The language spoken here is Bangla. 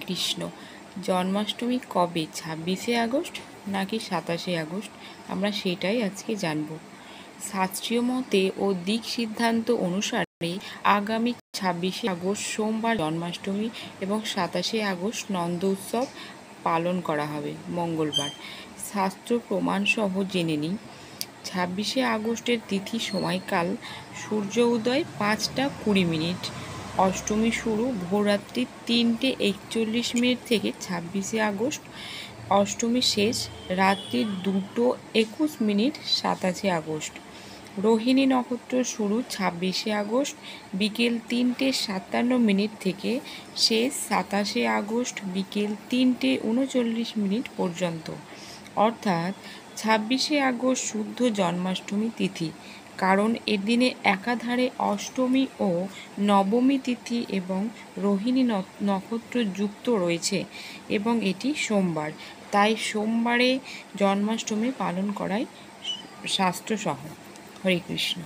কৃষ্ণ। জন্মাষ্টমী কবে? 26শে আগস্ট নাকি 27শে আগস্ট? আমরা সেটাই আজকে জানব। শাস্ত্রীয় মতে ও দিক সিদ্ধান্ত অনুসারে আগামী 26শে আগস্ট সোমবার জন্মাষ্টমী এবং 27শে আগস্ট নন্দ উৎসব পালন করা হবে মঙ্গলবার। শাস্ত্র প্রমাণসহ জেনে নিই। 26শে আগস্টের তিথি সময়কাল সূর্য উদয় 5টা 20 মিনিট, অষ্টমী শুরু ভোররাত্রি 3টে 41 মিনিট থেকে 26শে আগস্ট, অষ্টমী শেষ রাত্রি 2টো 21 মিনিট 27শে আগস্ট। রোহিণী নক্ষত্র শুরু 26শে আগস্ট বিকেল 3টে 57 মিনিট থেকে শেষ 27শে আগস্ট বিকেল 3টে 39 মিনিট পর্যন্ত, অর্থাৎ 26শে আগস্ট শুদ্ধ জন্মাষ্টমী তিথি, কারণ এদিনে একাধারে অষ্টমী ও নবমী তিথি এবং রোহিণী নক্ষত্র যুক্ত রয়েছে এবং এটি সোমবার, তাই সোমবারে জন্মাষ্টমী পালন করাই শাস্ত্রসহ। হরে কৃষ্ণ।